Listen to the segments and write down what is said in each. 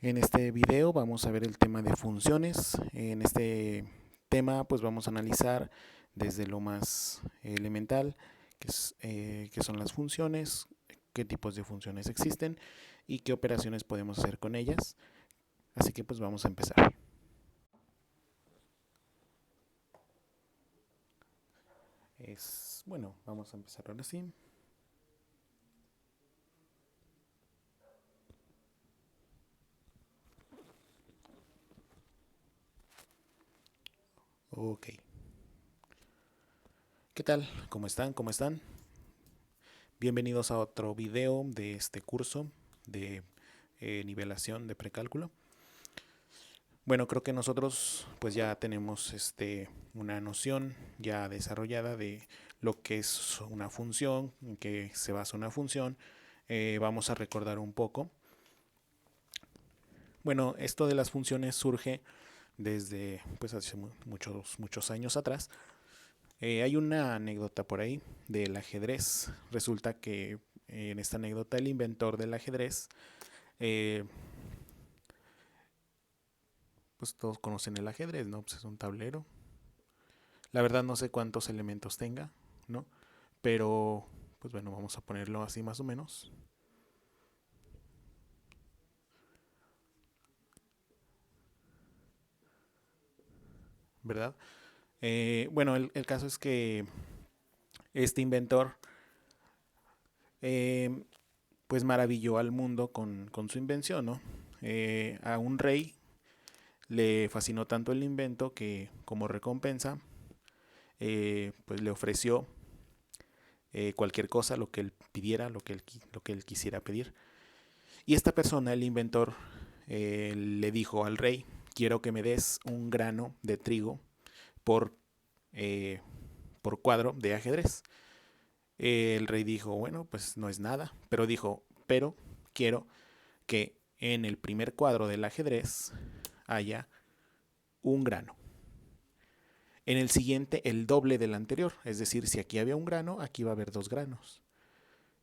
En este video vamos a ver el tema de funciones. En este tema pues vamos a analizar desde lo más elemental, qué son las funciones, qué tipos de funciones existen y qué operaciones podemos hacer con ellas. Así que pues vamos a empezar. Bueno, vamos a empezar ahora sí. Ok. ¿Qué tal? ¿Cómo están? ¿Cómo están? Bienvenidos a otro video de este curso de nivelación de precálculo. Bueno, creo que nosotros pues ya tenemos una noción ya desarrollada de lo que es una función, en qué se basa una función. Vamos a recordar un poco. Bueno, esto de las funciones surge desde pues hace muchos años atrás. Hay una anécdota por ahí del ajedrez. Resulta que en esta anécdota el inventor del ajedrez, eh, pues todos conocen el ajedrez, ¿no? Pues es un tablero. La verdad no sé cuántos elementos tenga, ¿no? Pero, pues bueno, vamos a ponerlo así más o menos, ¿verdad? Bueno, el caso es que este inventor, eh, pues maravilló al mundo con su invención, ¿no? A un rey le fascinó tanto el invento que como recompensa, pues le ofreció cualquier cosa, lo que él pidiera, lo que él quisiera pedir. Y esta persona, el inventor, le dijo al rey, quiero que me des un grano de trigo por, eh, por cuadro de ajedrez. El rey dijo, bueno, pues no es nada, pero dijo, pero quiero que en el primer cuadro del ajedrez haya un grano. En el siguiente, el doble del anterior, es decir, si aquí había un grano, aquí va a haber dos granos.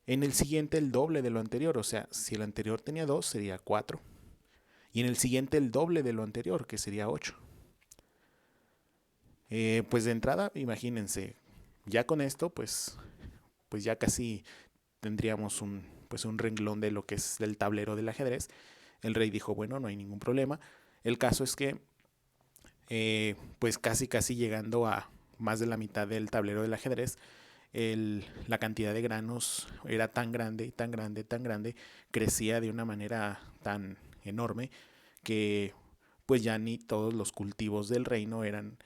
En el siguiente, el doble de lo anterior, o sea, si el anterior tenía dos, sería cuatro. Y en el siguiente, el doble de lo anterior, que sería ocho. Pues de entrada, imagínense, ya con esto, pues ya casi tendríamos pues un renglón de lo que es del tablero del ajedrez. El rey dijo, bueno, no hay ningún problema. El caso es que, pues casi llegando a más de la mitad del tablero del ajedrez, la cantidad de granos era tan grande, tan grande, tan grande, crecía de una manera tan enorme que pues ya ni todos los cultivos del reino eran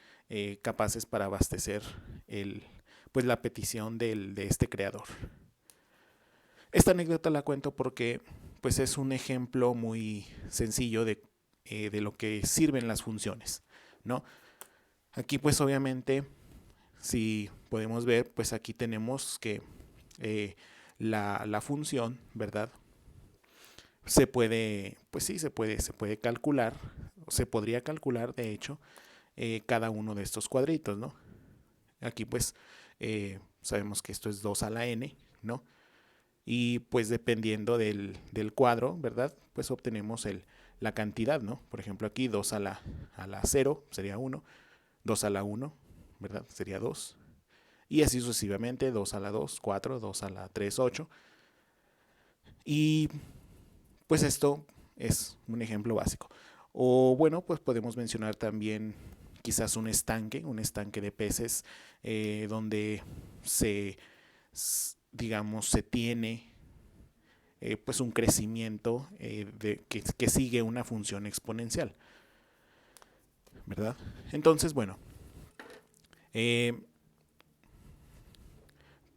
capaces para abastecer el, pues la petición de este creador. Esta anécdota la cuento porque pues es un ejemplo muy sencillo de lo que sirven las funciones, ¿no? Aquí pues obviamente, si podemos ver, pues aquí tenemos que eh, la función, ¿verdad? Se puede, pues sí, se puede calcular, se podría calcular de hecho cada uno de estos cuadritos, ¿no? Aquí pues sabemos que esto es 2 a la n, ¿no? Y pues dependiendo del cuadro, ¿verdad? Pues obtenemos la cantidad, ¿no? Por ejemplo aquí 2 a la 0 sería 1, 2 a la 1, ¿verdad? Sería 2. Y así sucesivamente, 2 a la 2, 4, 2 a la 3, 8. Y pues esto es un ejemplo básico. O bueno, pues podemos mencionar también quizás un estanque de peces donde se, digamos, se tiene pues un crecimiento que sigue una función exponencial, ¿verdad? Entonces, bueno, eh,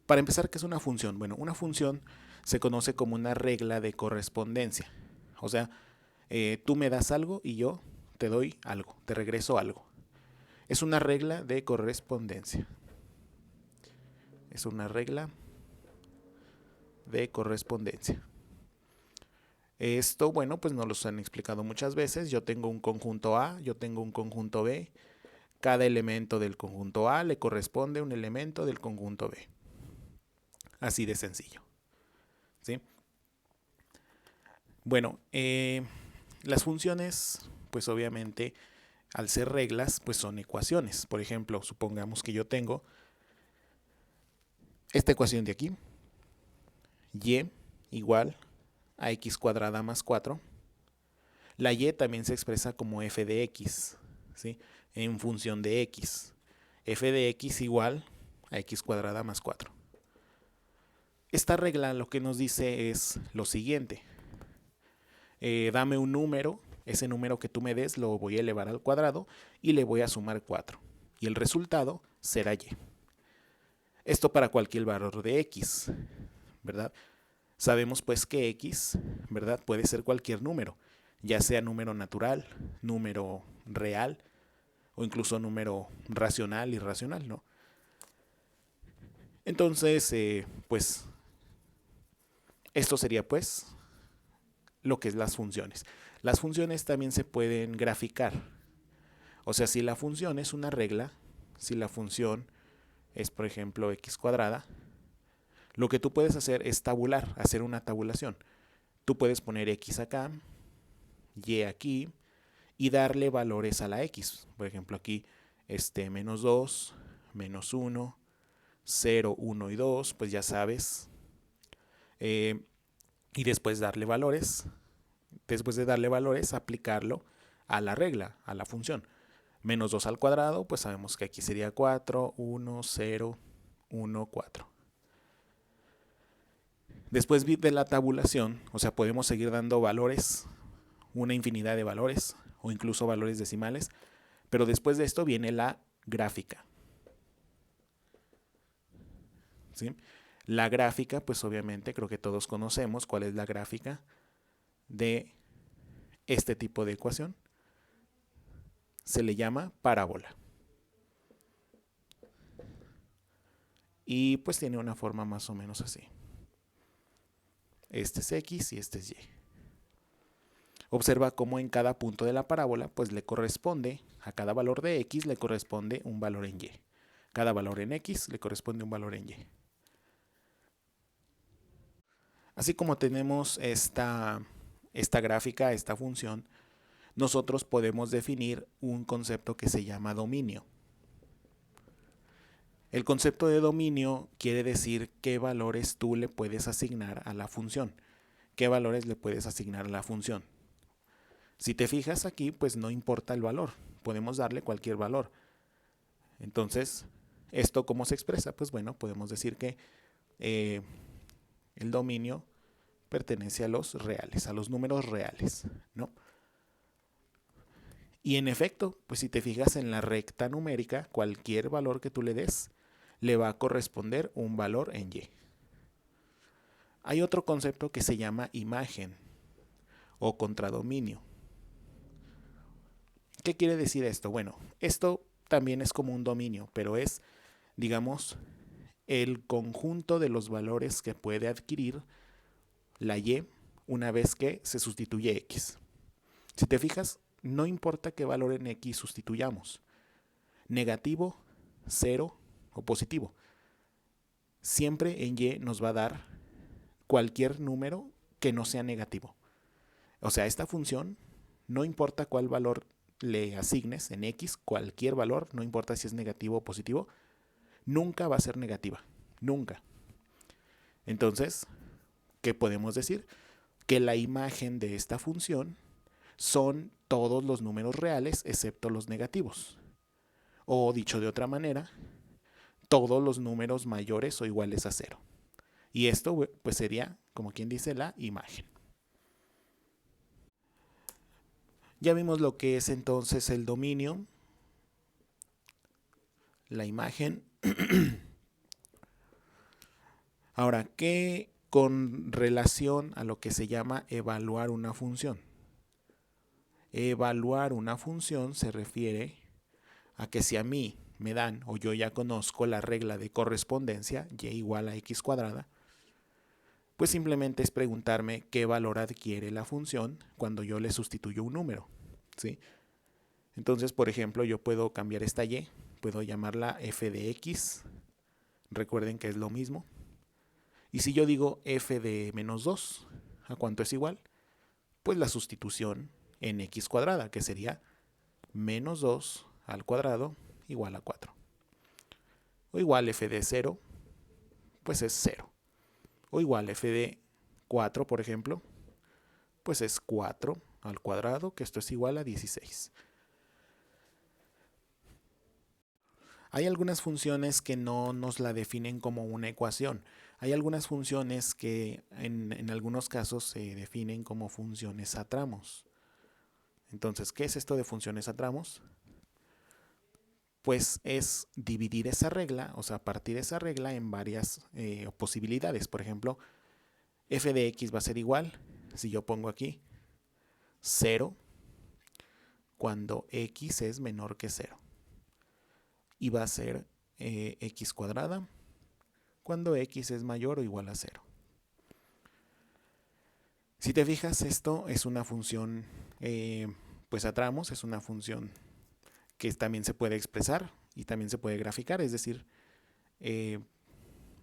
para empezar, ¿qué es una función? Bueno, una función se conoce como una regla de correspondencia. O sea, tú me das algo y yo te doy algo, te regreso algo. Es una regla de correspondencia. Es una regla de correspondencia. Esto, bueno, pues nos lo han explicado muchas veces. Yo tengo un conjunto A, yo tengo un conjunto B. Cada elemento del conjunto A le corresponde un elemento del conjunto B. Así de sencillo. ¿Sí? Bueno, Las funciones, pues obviamente, al ser reglas, pues son ecuaciones. Por ejemplo, supongamos que yo tengo esta ecuación de aquí, y igual a x cuadrada más 4. La y también se expresa como f de x, ¿sí? En función de x. F de x igual a x cuadrada más 4. Esta regla lo que nos dice es lo siguiente. Dame un número, ese número que tú me des lo voy a elevar al cuadrado y le voy a sumar 4. Y el resultado será y. Esto para cualquier valor de x, ¿verdad? Sabemos pues que x, ¿verdad? Puede ser cualquier número, ya sea número natural, número real o incluso número racional, irracional, ¿no? Entonces, pues, esto sería pues lo que es las funciones. Las funciones también se pueden graficar. O sea, si la función es una regla, si la función es, por ejemplo, x cuadrada, lo que tú puedes hacer es tabular, hacer una tabulación. Tú puedes poner x acá, y aquí, y darle valores a la x. Por ejemplo, aquí, menos 2, menos 1, 0, 1 y 2, pues ya sabes. Y después darle valores. Después de darle valores, aplicarlo a la regla, a la función. Menos 2 al cuadrado, pues sabemos que aquí sería 4, 1, 0, 1, 4. Después de la tabulación, o sea, podemos seguir dando valores, una infinidad de valores, o incluso valores decimales, pero después de esto viene la gráfica. ¿Sí? La gráfica, pues obviamente creo que todos conocemos cuál es la gráfica de este tipo de ecuación. Se le llama parábola. Y pues tiene una forma más o menos así. Este es x y este es y. Observa cómo en cada punto de la parábola pues le corresponde, a cada valor de x le corresponde un valor en y. Cada valor en x le corresponde un valor en y. Así como tenemos esta gráfica, esta función, nosotros podemos definir un concepto que se llama dominio. El concepto de dominio quiere decir qué valores tú le puedes asignar a la función. ¿Qué valores le puedes asignar a la función? Si te fijas aquí, pues no importa el valor. Podemos darle cualquier valor. Entonces, ¿esto cómo se expresa? Pues bueno, podemos decir que el dominio pertenece a los reales, a los números reales, ¿no? Y en efecto, pues si te fijas en la recta numérica, cualquier valor que tú le des, le va a corresponder un valor en y. Hay otro concepto que se llama imagen o contradominio. ¿Qué quiere decir esto? Bueno, esto también es como un dominio, pero es, digamos, el conjunto de los valores que puede adquirir la y una vez que se sustituye x. Si te fijas, no importa qué valor en x sustituyamos, negativo, 0 o positivo. Siempre en y nos va a dar cualquier número que no sea negativo. O sea, esta función, no importa cuál valor le asignes en x, cualquier valor, no importa si es negativo o positivo, nunca va a ser negativa. Nunca. Entonces, ¿qué podemos decir? Que la imagen de esta función son todos los números reales excepto los negativos. O dicho de otra manera, todos los números mayores o iguales a 0. Y esto pues sería, como quien dice, la imagen. Ya vimos lo que es entonces el dominio, la imagen. Ahora, ¿qué con relación a lo que se llama evaluar una función? Evaluar una función se refiere a que si a mí me dan o yo ya conozco la regla de correspondencia, y igual a x cuadrada, pues simplemente es preguntarme qué valor adquiere la función cuando yo le sustituyo un número, ¿sí? Entonces, por ejemplo, yo puedo cambiar esta y, puedo llamarla f de x, recuerden que es lo mismo. Y si yo digo f de menos 2, ¿a cuánto es igual? Pues la sustitución en x cuadrada, que sería menos 2 al cuadrado igual a 4. O igual f de 0, pues es 0. O igual f de 4, por ejemplo, pues es 4 al cuadrado, que esto es igual a 16. Hay algunas funciones que no nos la definen como una ecuación. Hay algunas funciones que en algunos casos se definen como funciones a tramos. Entonces, ¿qué es esto de funciones a tramos? Pues es dividir esa regla, o sea, partir esa regla en varias posibilidades. Por ejemplo, f de x va a ser igual, si yo pongo aquí 0, cuando x es menor que 0. Y va a ser x cuadrada cuando x es mayor o igual a 0. Si te fijas, esto es una función pues a tramos, es una función que también se puede expresar y también se puede graficar, es decir,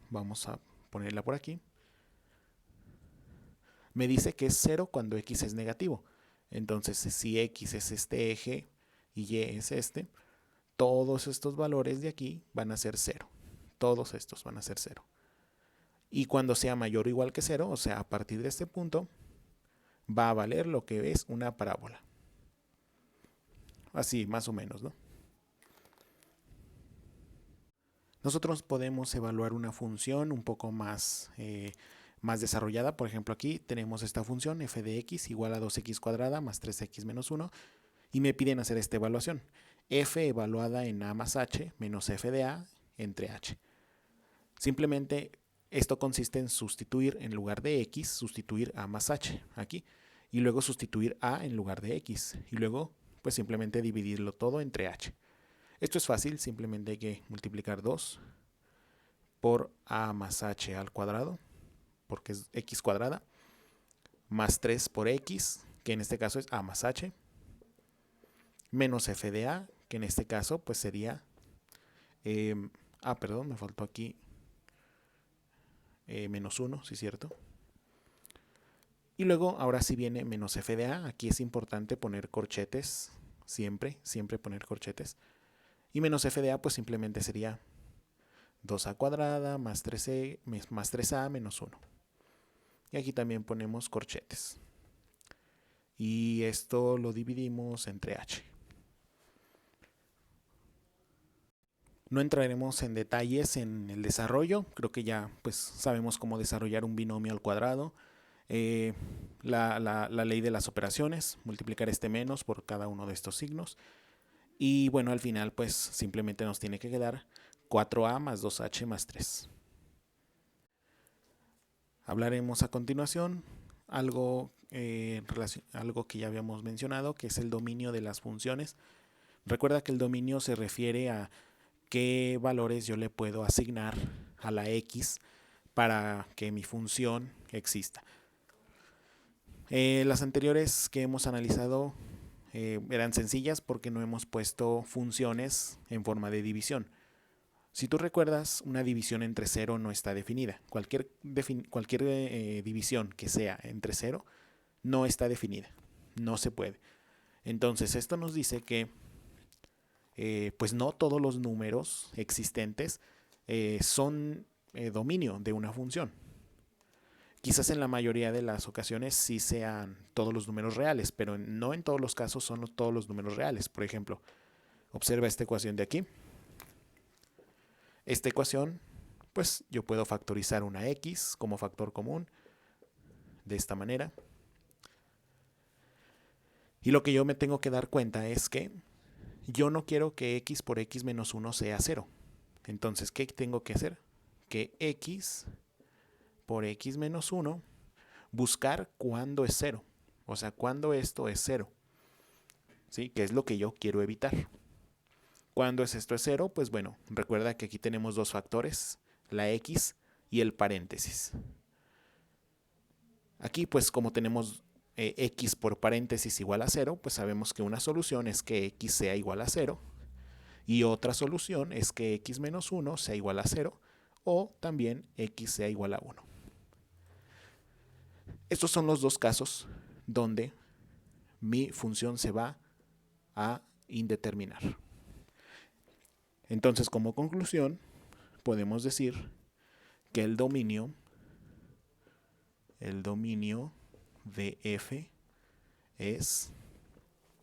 vamos a ponerla por aquí. Me dice que es 0 cuando x es negativo. Entonces, si x es este eje y y es este, todos estos valores de aquí van a ser 0. Todos estos van a ser 0. Y cuando sea mayor o igual que 0, o sea, a partir de este punto, va a valer lo que es una parábola. Así, más o menos, ¿no? Nosotros podemos evaluar una función un poco más desarrollada. Por ejemplo, aquí tenemos esta función f de x igual a 2x cuadrada más 3x menos 1 y me piden hacer esta evaluación. F evaluada en a más h menos f de a entre h. Simplemente esto consiste en sustituir en lugar de x, sustituir a más h aquí y luego sustituir a en lugar de x y luego pues simplemente dividirlo todo entre h. Esto es fácil, simplemente hay que multiplicar 2 por a más h al cuadrado, porque es x cuadrada, más 3 por x, que en este caso es a más h, menos f de a, que en este caso pues sería, perdón, me faltó aquí menos 1, sí es cierto. Y luego, ahora sí viene menos f de a, aquí es importante poner corchetes, siempre poner corchetes. Y menos f de a pues simplemente sería 2a cuadrada más 3a menos 1. Y aquí también ponemos corchetes. Y esto lo dividimos entre h. No entraremos en detalles en el desarrollo. Creo que ya pues sabemos cómo desarrollar un binomio al cuadrado. La ley de las operaciones, multiplicar este menos por cada uno de estos signos. Y bueno, al final pues simplemente nos tiene que quedar 4a más 2h más 3. Hablaremos a continuación algo que ya habíamos mencionado, que es el dominio de las funciones. Recuerda que el dominio se refiere a qué valores yo le puedo asignar a la x para que mi función exista. Las anteriores que hemos analizado eran sencillas porque no hemos puesto funciones en forma de división. Si tú recuerdas, una división entre 0 no está definida. Cualquier división que sea entre 0 no está definida. No se puede. Entonces, esto nos dice que pues no todos los números existentes son dominio de una función. Quizás en la mayoría de las ocasiones sí sean todos los números reales, pero no en todos los casos son todos los números reales. Por ejemplo, observa esta ecuación de aquí. Esta ecuación, pues yo puedo factorizar una x como factor común de esta manera. Y lo que yo me tengo que dar cuenta es que yo no quiero que x por x menos 1 sea 0. Entonces, ¿qué tengo que hacer? Que x por x menos 1, buscar cuándo es 0. O sea, cuándo esto es 0. ¿Sí? Que es lo que yo quiero evitar. ¿Cuándo es esto es 0? Pues bueno, recuerda que aquí tenemos dos factores, la x y el paréntesis. Aquí pues como tenemos x por paréntesis igual a 0, pues sabemos que una solución es que x sea igual a 0 y otra solución es que x menos 1 sea igual a 0 o también x sea igual a 1. Estos son los dos casos donde mi función se va a indeterminar. Entonces, como conclusión, podemos decir que el dominio de f es,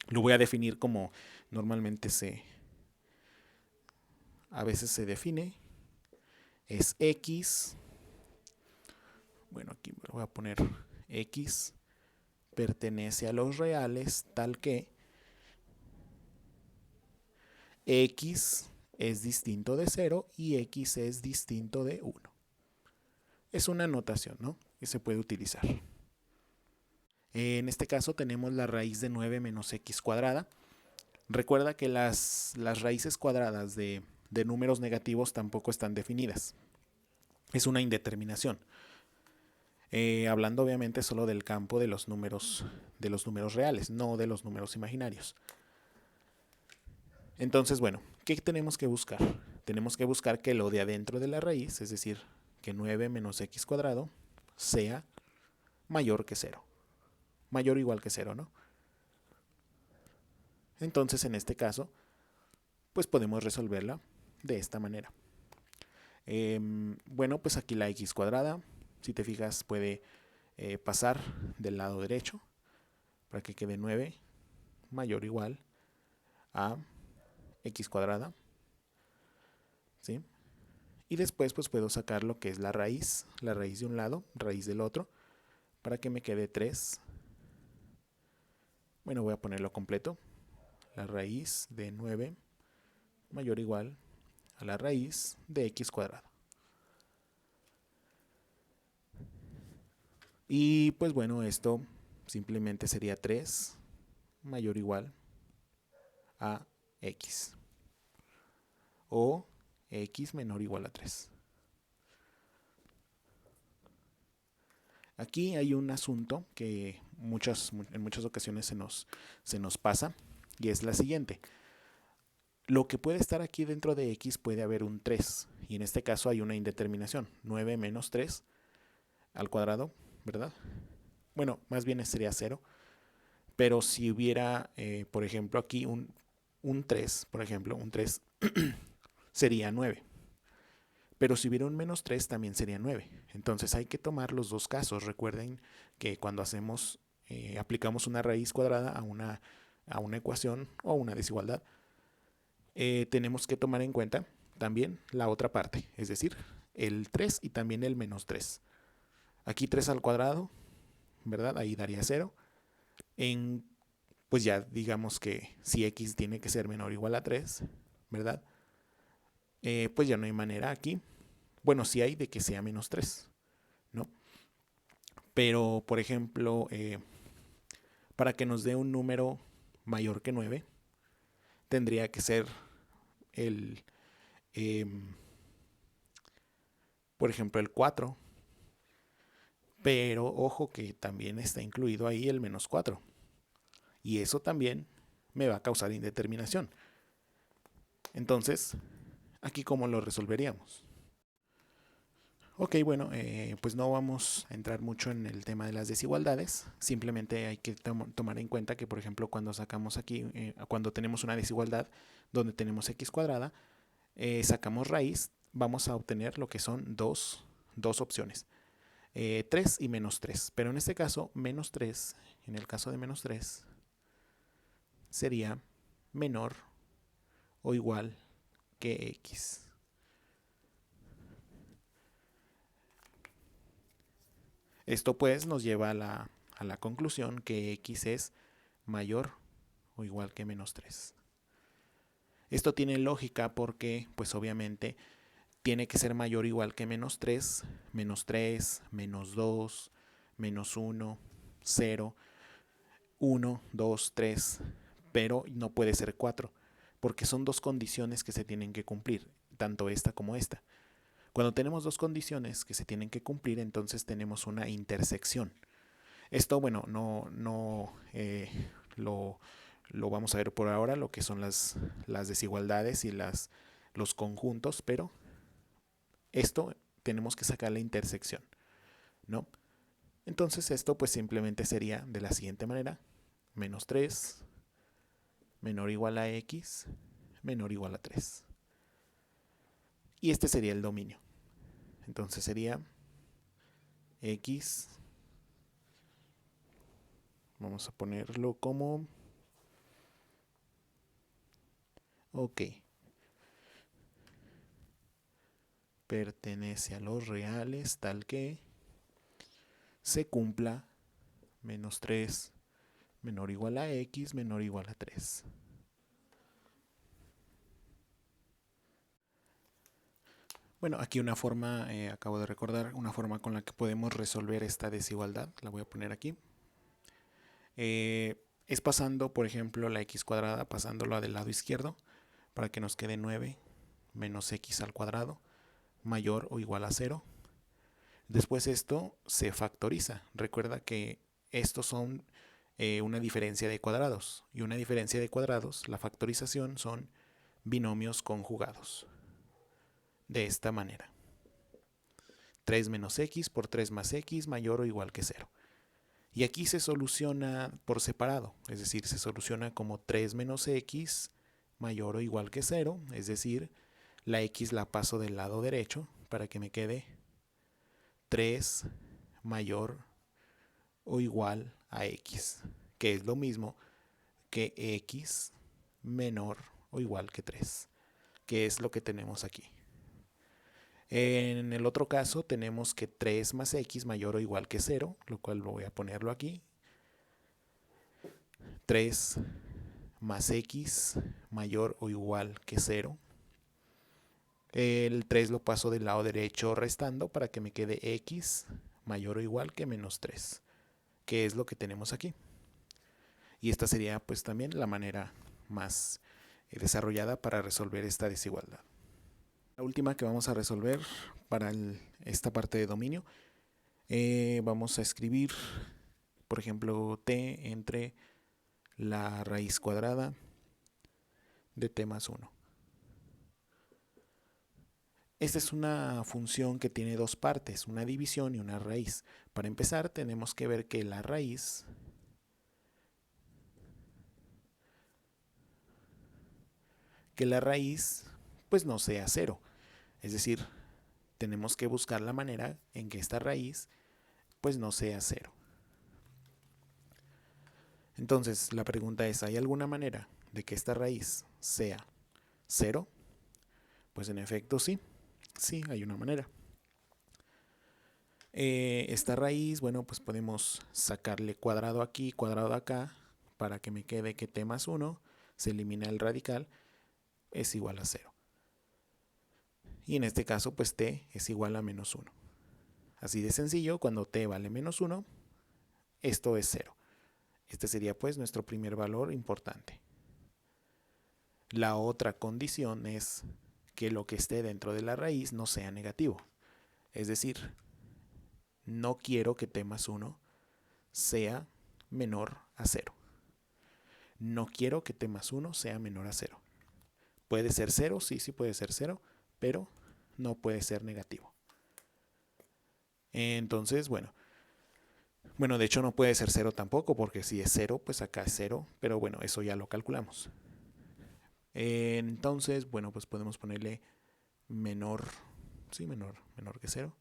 lo voy a definir como normalmente a veces se define, es x, bueno, aquí me lo voy a poner x, pertenece a los reales tal que x es distinto de 0 y x es distinto de 1. Es una notación, ¿no?, que se puede utilizar. En este caso tenemos la raíz de 9 menos x cuadrada. Recuerda que las raíces cuadradas de números negativos tampoco están definidas. Es una indeterminación. Hablando obviamente solo del campo de los números reales, no de los números imaginarios. Entonces, bueno, ¿qué tenemos que buscar? Tenemos que buscar que lo de adentro de la raíz, es decir, que 9 menos x cuadrado, sea mayor que 0. Mayor o igual que 0, ¿no? Entonces, en este caso, pues podemos resolverla de esta manera. Bueno, pues aquí la x cuadrada, si te fijas, puede pasar del lado derecho para que quede 9 mayor o igual a x cuadrada, ¿sí? Y después pues puedo sacar lo que es la raíz de un lado, raíz del otro, para que me quede 3. Bueno, voy a ponerlo completo. La raíz de 9 mayor o igual a la raíz de x cuadrada. Y pues bueno, esto simplemente sería 3 mayor o igual a x. O x menor o igual a 3. Aquí hay un asunto que en muchas ocasiones se nos pasa, y es la siguiente. Lo que puede estar aquí dentro de x puede haber un 3, y en este caso hay una indeterminación, 9 menos 3 al cuadrado, ¿verdad? Bueno, más bien sería 0, pero si hubiera, por ejemplo, aquí un 3, por ejemplo, un 3 sería 9. Pero si hubiera un menos 3 también sería 9. Entonces hay que tomar los dos casos. Recuerden que cuando aplicamos una raíz cuadrada a una ecuación o a una desigualdad, tenemos que tomar en cuenta también la otra parte, es decir, el 3 y también el menos 3. Aquí 3 al cuadrado, ¿verdad? Ahí daría 0. Pues ya digamos que si x tiene que ser menor o igual a 3, ¿verdad? Pues ya no hay manera aquí. Bueno, sí hay de que sea menos 3, ¿no? Pero, por ejemplo, para que nos dé un número mayor que 9, tendría que ser por ejemplo, el 4. Pero ojo que también está incluido ahí el menos 4. Y eso también me va a causar indeterminación. Entonces, ¿aquí cómo lo resolveríamos? Ok, bueno, pues no vamos a entrar mucho en el tema de las desigualdades. Simplemente hay que tomar en cuenta que, por ejemplo, cuando sacamos aquí, cuando tenemos una desigualdad donde tenemos x cuadrada, sacamos raíz, vamos a obtener lo que son dos opciones. 3 y menos 3. Pero en este caso, menos 3, en el caso de menos 3, sería menor o igual que x. Esto pues nos lleva a la conclusión que x es mayor o igual que menos 3. Esto tiene lógica porque pues obviamente tiene que ser mayor o igual que menos 3, menos 3, menos 2, menos 1, 0, 1, 2, 3, pero no puede ser 4, porque son dos condiciones que se tienen que cumplir, tanto esta como esta. Cuando tenemos dos condiciones que se tienen que cumplir, entonces tenemos una intersección. Esto, bueno, no lo vamos a ver por ahora, lo que son las desigualdades y los conjuntos, pero esto tenemos que sacar la intersección, ¿no? Entonces esto pues simplemente sería de la siguiente manera. menos 3 menor o igual a x menor o igual a 3. Y este sería el dominio. Entonces sería x, vamos a ponerlo como, ok, pertenece a los reales tal que se cumpla menos 3 menor o igual a x menor o igual a 3. Bueno, aquí una forma, acabo de recordar, una forma con la que podemos resolver esta desigualdad, la voy a poner aquí. Es pasando, por ejemplo, la x cuadrada, pasándola del lado izquierdo, para que nos quede 9 menos x al cuadrado, mayor o igual a 0. Después esto se factoriza. Recuerda que estos son una diferencia de cuadrados, y una diferencia de cuadrados, la factorización, son binomios conjugados. De esta manera. 3 menos x por 3 más x mayor o igual que 0. Y aquí se soluciona por separado, es decir, se soluciona como 3 menos x mayor o igual que 0, es decir, la x la paso del lado derecho para que me quede 3 mayor o igual a x, que es lo mismo que x menor o igual que 3, que es lo que tenemos aquí. En el otro caso tenemos que 3 más x mayor o igual que 0, lo cual voy a ponerlo aquí. 3 más x mayor o igual que 0. El 3 lo paso del lado derecho restando para que me quede x mayor o igual que menos 3, que es lo que tenemos aquí. Y esta sería pues también la manera más desarrollada para resolver esta desigualdad. La última que vamos a resolver para esta parte de dominio, vamos a escribir, por ejemplo, t entre la raíz cuadrada de t más 1. Esta es una función que tiene dos partes, una división y una raíz. Para empezar, tenemos que ver que la raíz pues no sea 0. Es decir, tenemos que buscar la manera en que esta raíz pues no sea 0. Entonces, la pregunta es, ¿hay alguna manera de que esta raíz sea 0? Pues en efecto sí, hay una manera. Esta raíz, bueno, pues podemos sacarle cuadrado aquí, cuadrado acá, para que me quede que t más 1, se elimina el radical, es igual a 0. Y en este caso, pues t es igual a menos 1. Así de sencillo, cuando t vale menos 1, esto es 0. Este sería pues nuestro primer valor importante. La otra condición es que lo que esté dentro de la raíz no sea negativo. Es decir, no quiero que t más 1 sea menor a 0. No quiero que t más 1 sea menor a 0. Puede ser 0, sí puede ser 0, pero no puede ser negativo. Entonces, bueno, de hecho no puede ser 0 tampoco, porque si es 0, pues acá es 0, pero bueno, eso ya lo calculamos. Entonces, bueno, pues podemos ponerle menor que 0.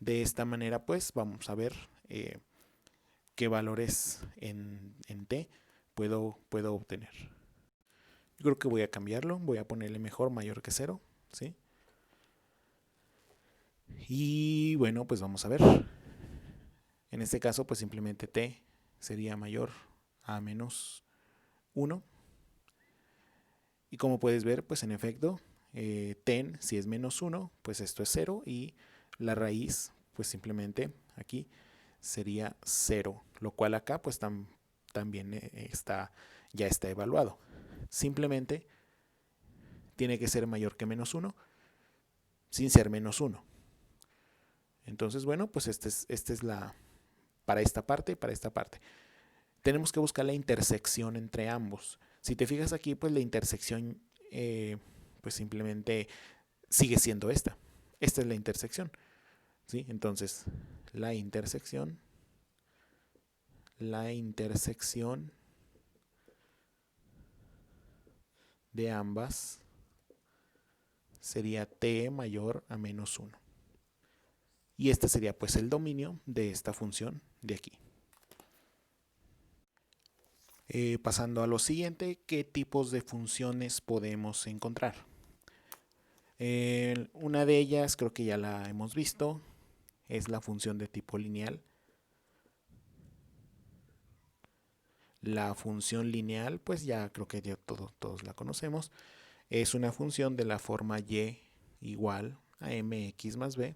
De esta manera, pues, vamos a ver qué valores en t puedo obtener. Yo creo que voy a cambiarlo, voy a ponerle mejor mayor que 0, ¿sí? Y bueno, pues vamos a ver. En este caso, pues simplemente t sería mayor a menos 1. Y como puedes ver, pues en efecto, ten, si es menos 1, pues esto es 0. Y la raíz, pues simplemente aquí sería 0. Lo cual acá, pues también ya está evaluado. Simplemente tiene que ser mayor que menos 1 sin ser menos 1. Entonces, bueno, pues esta es la para esta parte y para esta parte. Tenemos que buscar la intersección entre ambos. Si te fijas aquí, pues la intersección pues simplemente sigue siendo esta. Esta es la intersección, ¿sí? Entonces, la intersección de ambas sería t mayor a menos 1. Y este sería pues el dominio de esta función de aquí. Pasando a lo siguiente, ¿qué tipos de funciones podemos encontrar? Una de ellas creo que ya la hemos visto, es la función de tipo lineal. La función lineal, pues ya creo que ya todos la conocemos. Es una función de la forma y igual a mx más b,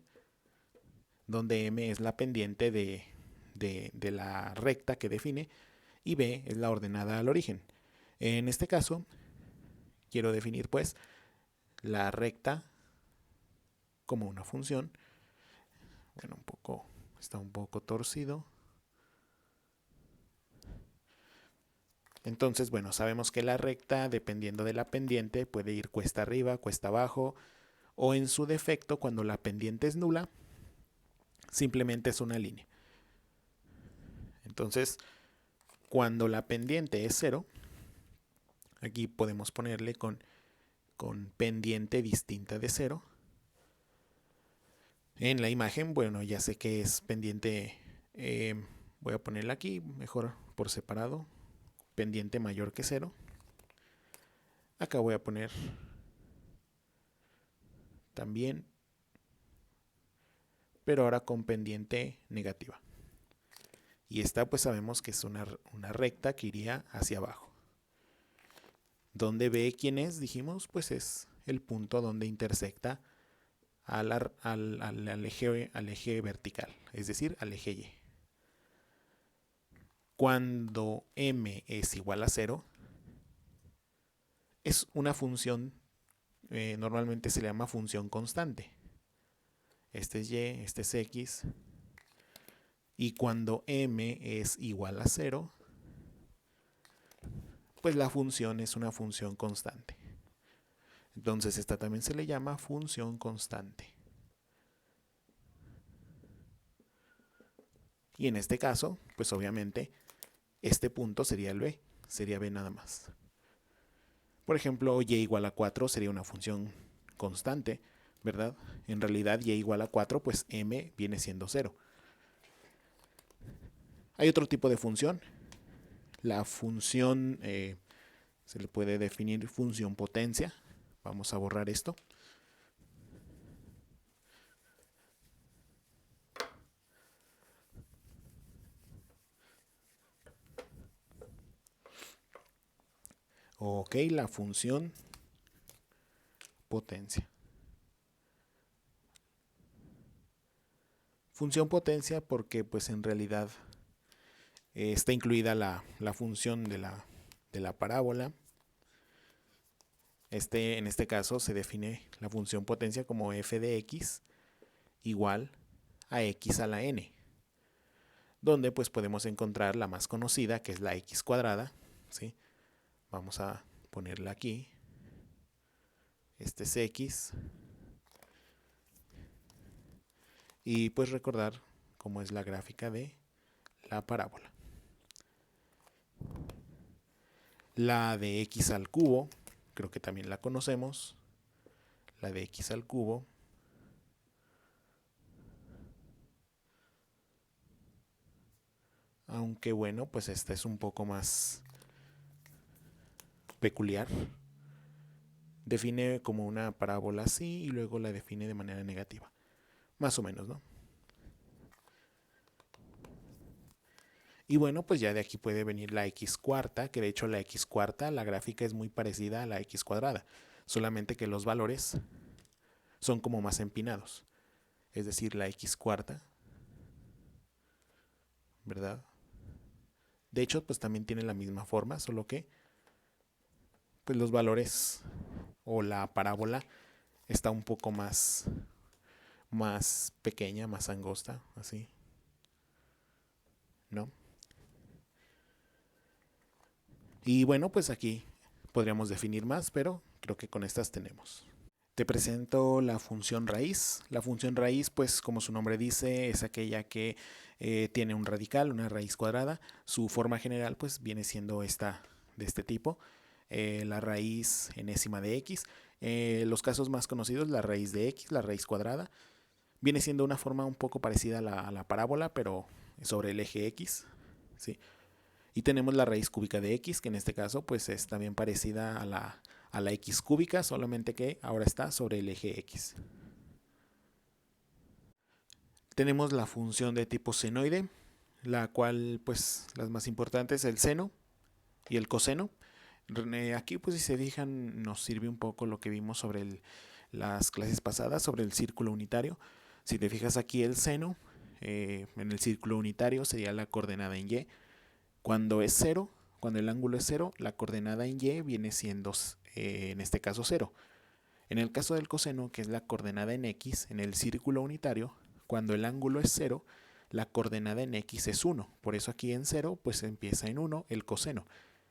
donde m es la pendiente de la recta que define y b es la ordenada al origen. En este caso, quiero definir pues la recta como una función. Bueno, está un poco torcido. Entonces, bueno, sabemos que la recta, dependiendo de la pendiente, puede ir cuesta arriba, cuesta abajo, o en su defecto, cuando la pendiente es nula, simplemente es una línea. Entonces, cuando la pendiente es 0, aquí podemos ponerle con pendiente distinta de 0. En la imagen, bueno, ya sé que es pendiente, voy a ponerla aquí, mejor por separado, pendiente mayor que 0. Acá voy a poner también, pero ahora con pendiente negativa. Y esta pues sabemos que es una recta que iría hacia abajo. ¿Dónde ve quién es? Dijimos, pues es el punto donde intersecta al eje vertical, es decir, al eje Y. Cuando m es igual a 0, es una función, normalmente se le llama función constante. Este es y, este es x. Y cuando m es igual a 0, pues la función es una función constante. Entonces esta también se le llama función constante. Y en este caso, pues obviamente, este punto sería el b, sería b nada más. Por ejemplo, y igual a 4 sería una función constante, ¿verdad? En realidad y igual a 4, pues m viene siendo 0. Hay otro tipo de función. La función, se le puede definir función potencia. Vamos a borrar esto. Ok, la función potencia. Función potencia porque pues en realidad está incluida la función de la parábola. En este caso se define la función potencia como f de x igual a x a la n, donde pues podemos encontrar la más conocida, que es la x cuadrada, ¿sí? Vamos a ponerla aquí. Este es x. Y pues recordar cómo es la gráfica de la parábola. La de x al cubo, creo que también la conocemos. La de x al cubo. Aunque bueno, pues esta es un poco más peculiar. Define como una parábola así y luego la define de manera negativa. Más o menos, ¿no? Y bueno, pues ya de aquí puede venir la x cuarta, que de hecho la x cuarta, la gráfica es muy parecida a la x cuadrada, solamente que los valores son como más empinados. Es decir, la x cuarta, ¿verdad? De hecho, pues también tiene la misma forma, solo que pues los valores o la parábola está un poco más pequeña, más angosta, así, ¿no? Y bueno, pues aquí podríamos definir más, pero creo que con estas tenemos. Te presento la función raíz. La función raíz, pues como su nombre dice, es aquella que tiene un radical, una raíz cuadrada. Su forma general pues viene siendo esta de este tipo, la raíz enésima de x. Los casos más conocidos, la raíz de x, la raíz cuadrada, viene siendo una forma un poco parecida a la parábola, pero sobre el eje x, ¿sí? Y tenemos la raíz cúbica de x, que en este caso pues es también parecida a la x cúbica, solamente que ahora está sobre el eje x. Tenemos la función de tipo senoide, la cual pues las más importantes, el seno y el coseno. Aquí pues si se fijan nos sirve un poco lo que vimos sobre las clases pasadas, sobre el círculo unitario. Si te fijas aquí el seno, en el círculo unitario sería la coordenada en y. Cuando es 0, cuando el ángulo es 0, la coordenada en y viene siendo en este caso 0. En el caso del coseno, que es la coordenada en x, en el círculo unitario, cuando el ángulo es 0, la coordenada en x es 1. Por eso aquí en 0 pues empieza en 1 el coseno.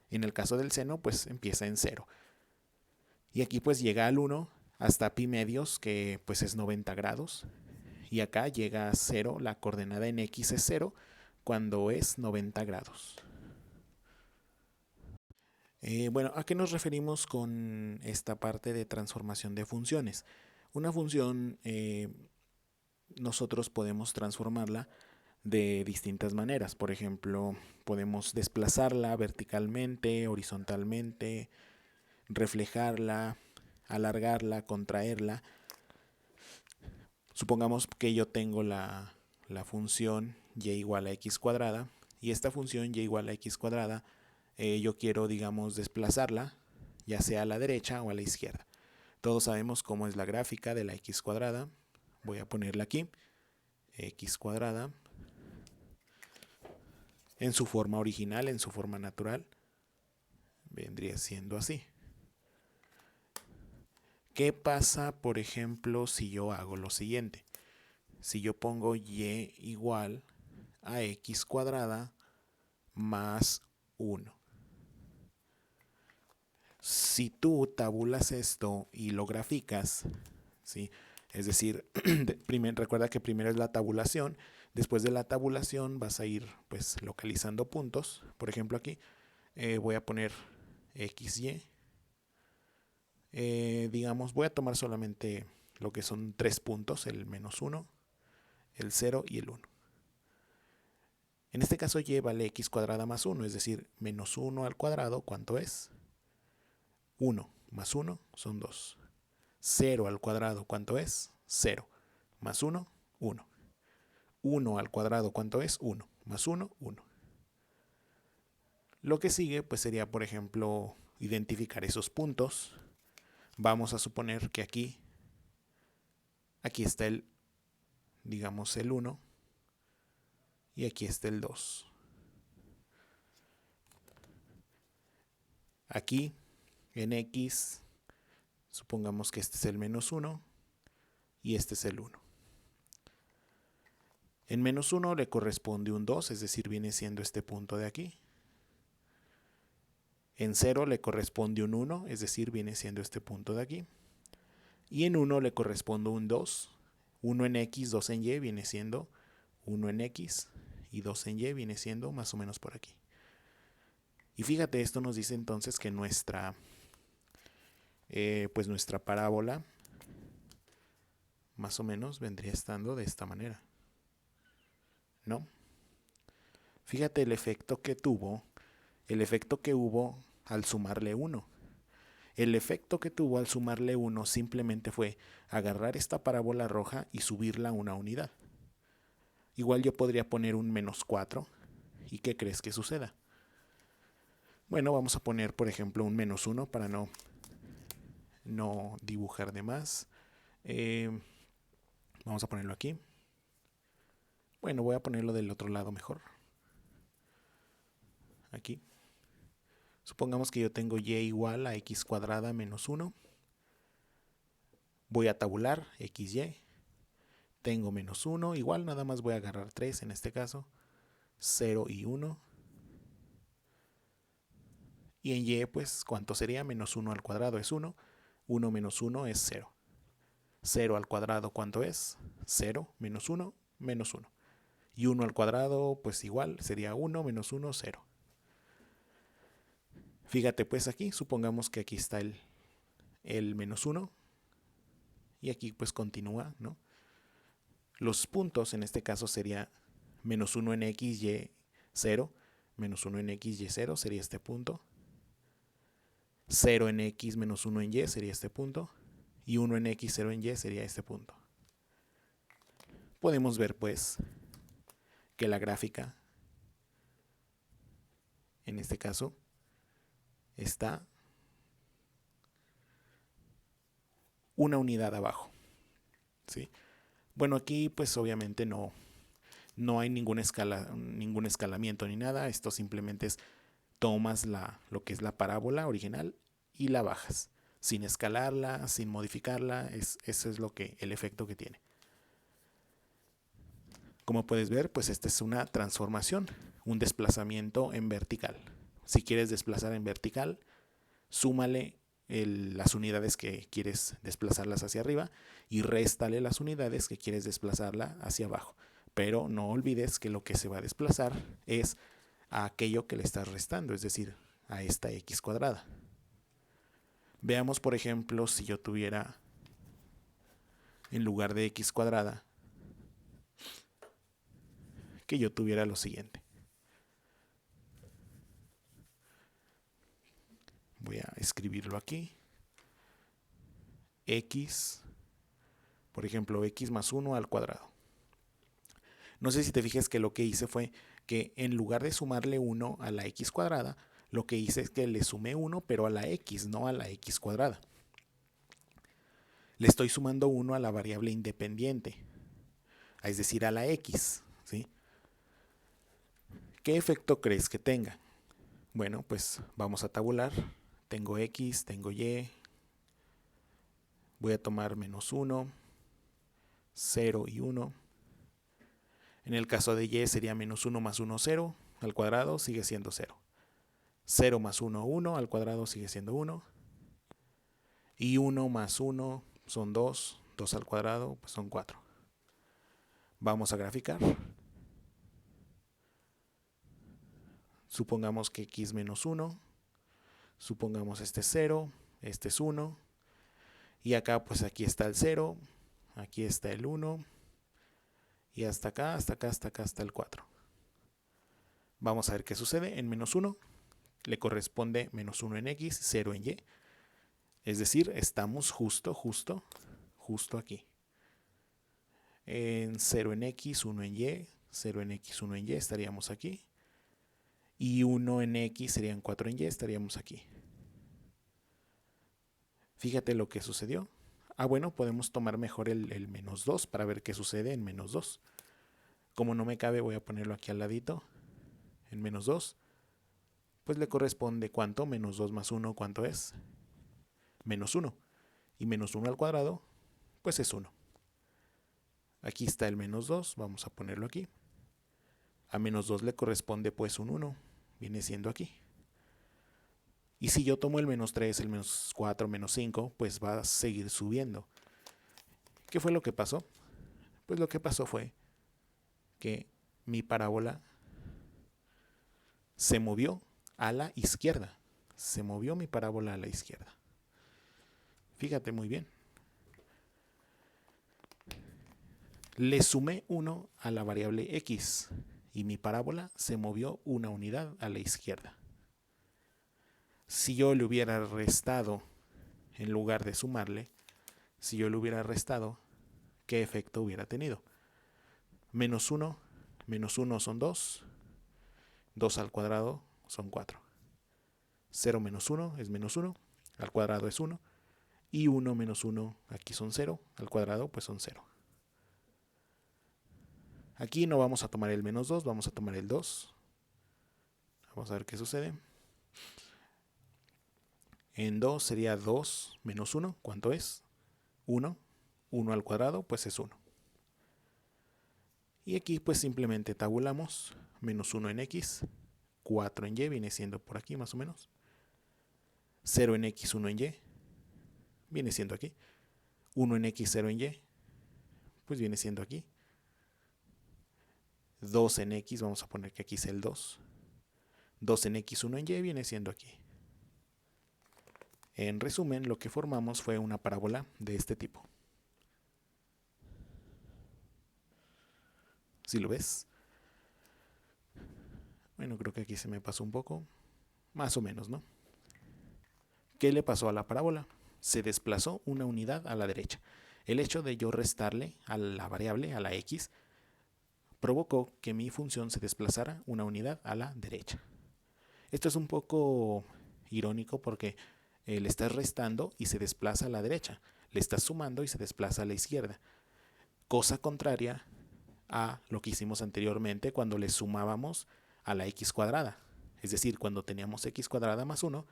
En el caso del seno pues empieza en 0. Y aquí pues llega al 1 hasta pi medios, que pues es 90 grados. Y acá llega a 0, la coordenada en x es 0 cuando es 90 grados. Bueno, ¿a qué nos referimos con esta parte de transformación de funciones? Una función nosotros podemos transformarla de distintas maneras. Por ejemplo, podemos desplazarla verticalmente, horizontalmente, reflejarla, alargarla, contraerla. Supongamos que yo tengo la función y igual a x cuadrada, y esta función y igual a x cuadrada yo quiero, digamos, desplazarla, ya sea a la derecha o a la izquierda. Todos sabemos cómo es la gráfica de la x cuadrada. Voy a ponerla aquí, x cuadrada, en su forma original, en su forma natural, vendría siendo así. ¿Qué pasa, por ejemplo, si yo hago lo siguiente? Si yo pongo y igual a x cuadrada más 1. Si tú tabulas esto y lo graficas, ¿sí? Es decir, recuerda que primero es la tabulación. Después de la tabulación vas a ir pues localizando puntos. Por ejemplo aquí voy a poner XY. Digamos, voy a tomar solamente lo que son 3 puntos, el menos 1, el 0 y el 1. En este caso y vale x cuadrada más 1, es decir, menos 1 al cuadrado, ¿cuánto es? 1 más 1 son 2. 0 al cuadrado, ¿cuánto es? 0. Más 1, 1. 1 al cuadrado, ¿cuánto es? 1. Más 1, 1. Lo que sigue, pues sería, por ejemplo, identificar esos puntos. Vamos a suponer que aquí está digamos, el 1 y aquí está el 2. Aquí, en x, supongamos que este es el menos 1 y este es el 1. En menos 1 le corresponde un 2, es decir, viene siendo este punto de aquí. En 0 le corresponde un 1, es decir, viene siendo este punto de aquí. Y en 1 le corresponde un 2. 1 en x, 2 en y viene siendo 1 en x y 2 en y viene siendo más o menos por aquí. Y fíjate, esto nos dice entonces que nuestra parábola más o menos vendría estando de esta manera, ¿no? Fíjate el efecto que hubo al sumarle 1. El efecto que tuvo al sumarle 1 simplemente fue agarrar esta parábola roja y subirla una unidad. Igual yo podría poner un menos 4. ¿Y qué crees que suceda? Bueno, vamos a poner, por ejemplo, un menos 1 para no dibujar de más. Vamos a ponerlo aquí. Bueno, voy a ponerlo del otro lado mejor. Aquí. Supongamos que yo tengo y igual a x cuadrada menos 1. Voy a tabular xy. Tengo menos 1. Igual nada más voy a agarrar 3 en este caso. 0 y 1. Y en y, pues, ¿cuánto sería? Menos 1 al cuadrado es 1. 1 menos 1 es 0. 0 al cuadrado, ¿cuánto es? 0, menos 1, menos 1. Y 1 al cuadrado, pues igual, sería 1, menos 1, 0. Fíjate pues aquí, supongamos que aquí está el menos 1. Y aquí pues continúa, ¿no? Los puntos en este caso sería menos 1 en x, y, 0. Menos 1 en x, y, 0 sería este punto. 0 en x menos 1 en y sería este punto. Y 1 en x, 0 en y sería este punto. Podemos ver pues que la gráfica, en este caso, está una unidad abajo, ¿sí? Bueno, aquí pues obviamente no hay ningún escalamiento ni nada. Esto simplemente es tomas lo que es la parábola original y la bajas, sin escalarla, sin modificarla. Eso es el efecto que tiene. Como puedes ver, pues esta es una transformación, un desplazamiento en vertical. Si quieres desplazar en vertical, súmale las unidades que quieres desplazarlas hacia arriba y réstale las unidades que quieres desplazarla hacia abajo. Pero no olvides que lo que se va a desplazar es a aquello que le estás restando, es decir, a esta x cuadrada. Veamos, por ejemplo, si yo tuviera, en lugar de x cuadrada, que yo tuviera lo siguiente. Voy a escribirlo aquí. X, por ejemplo, x más 1 al cuadrado. No sé si te fijas que lo que hice fue que en lugar de sumarle 1 a la x cuadrada, lo que hice es que le sumé 1, pero a la x, no a la x cuadrada. Le estoy sumando 1 a la variable independiente, es decir, a la x, ¿sí? ¿Qué efecto crees que tenga? Bueno, pues vamos a tabular. Tengo x, tengo y. Voy a tomar menos 1, 0 y 1. En el caso de y sería menos 1 más 1, 0 al cuadrado, sigue siendo 0. 0 más 1, 1 al cuadrado sigue siendo 1. Y 1 más 1 son 2. 2 al cuadrado pues son 4. Vamos a graficar. Supongamos que x menos 1. Supongamos este es 0. Este es 1. Y acá pues aquí está el 0. Aquí está el 1. Y hasta acá, hasta acá, hasta acá, hasta el 4. Vamos a ver qué sucede. En menos 1 le corresponde menos 1 en x, 0 en y. Es decir, estamos justo aquí. En 0 en x, 1 en y, 0 en x, 1 en y, estaríamos aquí. Y 1 en x serían 4 en y, estaríamos aquí. Fíjate lo que sucedió. Bueno, podemos tomar mejor el menos 2 para ver qué sucede en menos 2. Como no me cabe, voy a ponerlo aquí al ladito. En menos 2, pues le corresponde ¿cuánto? Menos 2 más 1, ¿cuánto es? Menos 1. Y menos 1 al cuadrado, pues es 1. Aquí está el menos 2, vamos a ponerlo aquí. A menos 2 le corresponde pues un 1, viene siendo aquí. Y si yo tomo el menos 3, el menos 4, menos 5, pues va a seguir subiendo. ¿Qué fue lo que pasó? Pues lo que pasó fue que mi parábola se movió a la izquierda. Se movió mi parábola a la izquierda. Fíjate muy bien. Le sumé 1 a la variable x y mi parábola se movió una unidad a la izquierda. Si yo le hubiera restado, en lugar de sumarle, si yo le hubiera restado, ¿qué efecto hubiera tenido? Menos 1 son 2. 2 al cuadrado son 4. 0 menos 1 es menos 1. Al cuadrado es 1. Y 1 menos 1 aquí son 0. Al cuadrado pues son 0. Aquí no vamos a tomar el menos 2, vamos a tomar el 2. Vamos a ver qué sucede. En 2 sería 2 menos 1. ¿Cuánto es? 1. 1 al cuadrado pues es 1. Y aquí pues simplemente tabulamos. Menos 1 en x, 4 en y, viene siendo por aquí más o menos. 0 en x, 1 en y, viene siendo aquí. 1 en X, 0 en Y, pues viene siendo aquí. 2 en X, vamos a poner que aquí es el 2. 2 en X, 1 en Y viene siendo aquí. En resumen, lo que formamos fue una parábola de este tipo. ¿Sí lo ves? Bueno, creo que aquí se me pasó un poco. Más o menos, ¿no? ¿Qué le pasó a la parábola? Se desplazó una unidad a la derecha. El hecho de yo restarle a la variable, a la X, provocó que mi función se desplazara una unidad a la derecha. Esto es un poco irónico porque le estás restando y se desplaza a la derecha. Le estás sumando y se desplaza a la izquierda. Cosa contraria a lo que hicimos anteriormente cuando le sumábamos a la X cuadrada. Es decir, cuando teníamos X cuadrada más 1,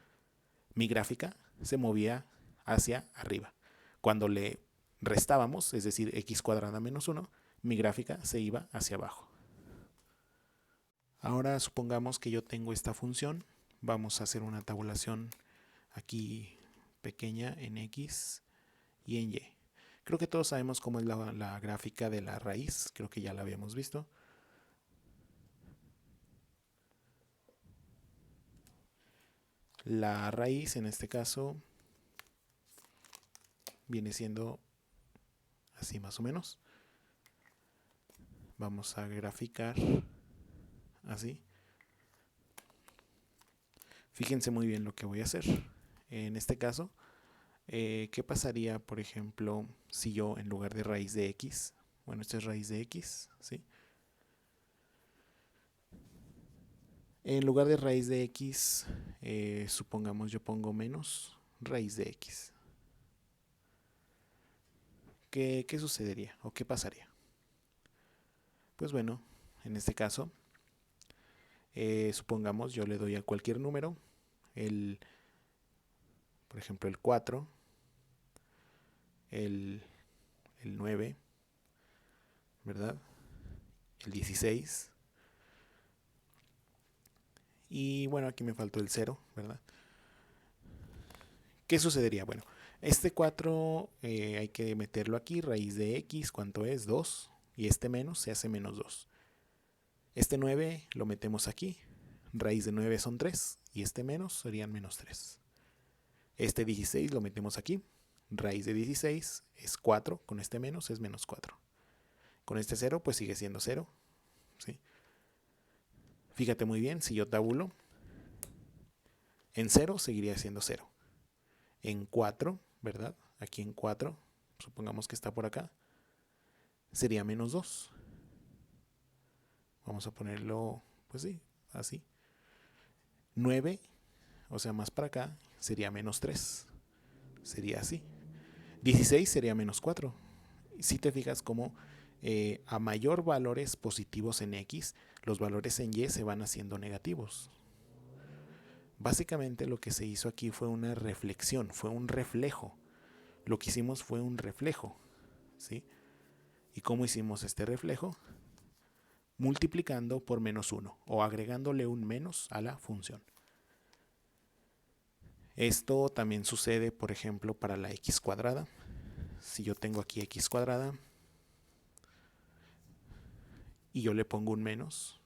mi gráfica se movía hacia arriba. Cuando le restábamos, es decir, X cuadrada menos 1, mi gráfica se iba hacia abajo. Ahora supongamos que yo tengo esta función. Vamos a hacer una tabulación aquí pequeña en X y en Y. Creo que todos sabemos cómo es la gráfica de la raíz. Creo que ya la habíamos visto. La raíz en este caso viene siendo así más o menos. Vamos a graficar así. Fíjense muy bien lo que voy a hacer. En este caso, ¿qué pasaría, por ejemplo, si yo en lugar de raíz de X, bueno, esta es raíz de X, ¿sí? En lugar de raíz de X, supongamos yo pongo menos raíz de X. ¿Qué sucedería o qué pasaría? Pues bueno, en este caso, supongamos yo le doy a cualquier número, por ejemplo el 4, el 9, ¿verdad? El 16. Y bueno, aquí me faltó el 0, ¿verdad? ¿Qué sucedería? Bueno, este 4 hay que meterlo aquí, raíz de X, ¿cuánto es? 2. Y este menos se hace menos 2. Este 9 lo metemos aquí, raíz de 9 son 3. Y este menos serían menos 3. Este 16 lo metemos aquí, raíz de 16 es 4, con este menos es menos 4. Con este 0 pues sigue siendo 0, ¿sí? Fíjate muy bien, si yo tabulo, en 0 seguiría siendo 0. En 4, ¿verdad? Aquí en 4, supongamos que está por acá, sería menos 2. Vamos a ponerlo, pues sí, así. 9, o sea, más para acá, sería menos 3. Sería así. 16 sería menos 4. Si te fijas como a mayor valores positivos en X, los valores en Y se van haciendo negativos. Básicamente lo que se hizo aquí fue una reflexión, fue un reflejo. Lo que hicimos fue un reflejo, ¿sí? ¿Y cómo hicimos este reflejo? Multiplicando por menos 1 o agregándole un menos a la función. Esto también sucede, por ejemplo, para la X cuadrada. Si yo tengo aquí X cuadrada y yo le pongo un menos,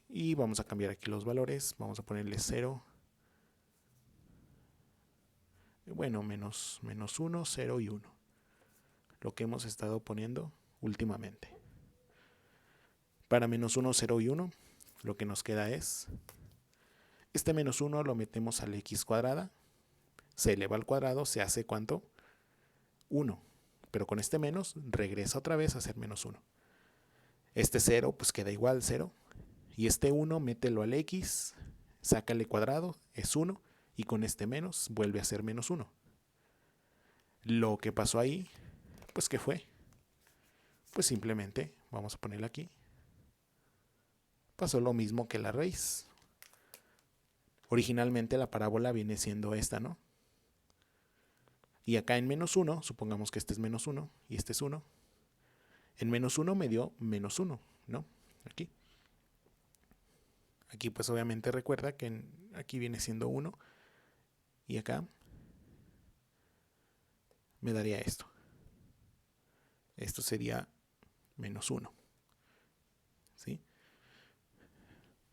y vamos a cambiar aquí los valores, vamos a ponerle 0, bueno, menos 1, 0 y 1, lo que hemos estado poniendo últimamente. Para menos 1, 0 y 1, lo que nos queda es, este menos 1 lo metemos a la X cuadrada, se eleva al cuadrado, se hace ¿cuánto? 1, pero con este menos regresa otra vez a ser menos 1. Este 0 pues queda igual, 0. Y este 1 mételo al X, sácale cuadrado, es 1. Y con este menos vuelve a ser menos 1. Lo que pasó ahí, pues ¿qué fue? Pues simplemente, vamos a ponerlo aquí, pasó lo mismo que la raíz. Originalmente la parábola viene siendo esta, ¿no? Y acá en menos 1, supongamos que este es menos 1 y este es 1. En menos 1 me dio menos 1, ¿no? Aquí. Aquí pues obviamente recuerda que aquí viene siendo 1 y acá me daría esto. Esto sería menos 1. ¿Sí?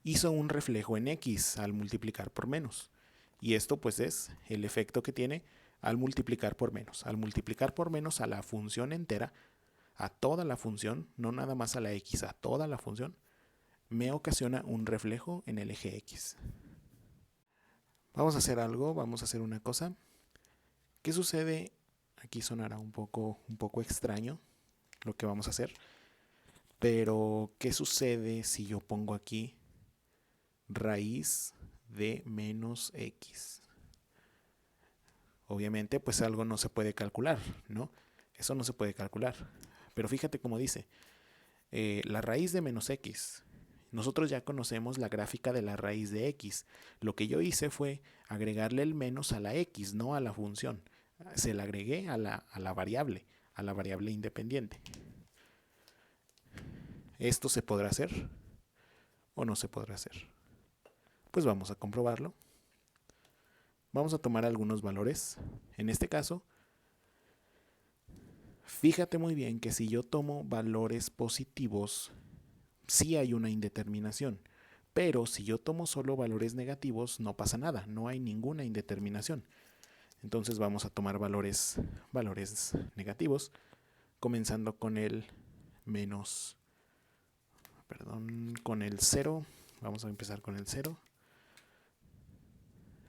Hizo un reflejo en x al multiplicar por menos. Y esto pues es el efecto que tiene al multiplicar por menos. Al multiplicar por menos a la función entera, a toda la función, no nada más a la x, a toda la función, me ocasiona un reflejo en el eje x. Vamos a hacer algo, vamos a hacer una cosa. ¿Qué sucede? Aquí sonará un poco extraño lo que vamos a hacer. Pero, ¿qué sucede si yo pongo aquí raíz de menos x? Obviamente, pues algo no se puede calcular, ¿no? Eso no se puede calcular. Pero fíjate cómo dice, la raíz de menos x. Nosotros ya conocemos la gráfica de la raíz de x. Lo que yo hice fue agregarle el menos a la x, no a la función. Se la agregué a la variable independiente. ¿Esto se podrá hacer o no se podrá hacer? Pues vamos a comprobarlo. Vamos a tomar algunos valores. En este caso, fíjate muy bien que si yo tomo valores positivos, sí hay una indeterminación. Pero si yo tomo solo valores negativos, no pasa nada, no hay ninguna indeterminación. Entonces vamos a tomar valores negativos, comenzando con el con el 0. Vamos a empezar con el 0.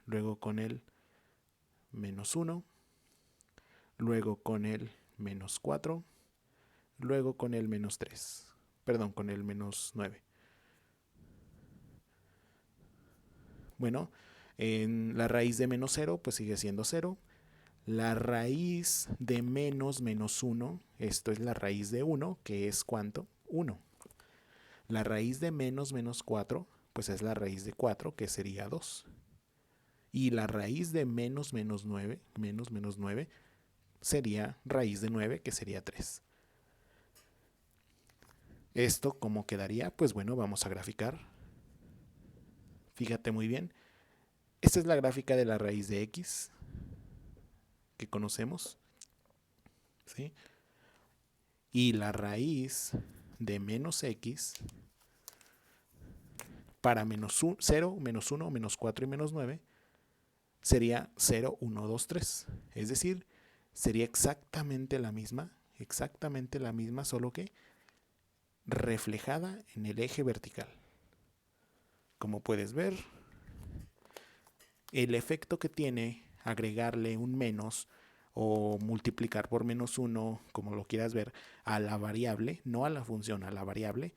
Luego con el menos 1. Luego con el menos 4. Luego con el menos 3. Perdón, con el menos 9. Bueno, en la raíz de menos 0 pues sigue siendo 0. La raíz de menos 1, esto es la raíz de 1, que es ¿cuánto? 1. La raíz de menos 4, pues es la raíz de 4, que sería 2. Y la raíz de menos 9, menos 9, sería raíz de 9, que sería 3. ¿Esto cómo quedaría? Pues bueno, vamos a graficar. Fíjate muy bien. Esta es la gráfica de la raíz de x que conocemos. ¿Sí? Y la raíz de menos x para menos 0, menos 1, menos 4 y menos 9 sería 0, 1, 2, 3. Es decir, sería exactamente la misma, solo que reflejada en el eje vertical. Como puedes ver, el efecto que tiene agregarle un menos o multiplicar por menos 1, como lo quieras ver, a la variable, no a la función, a la variable,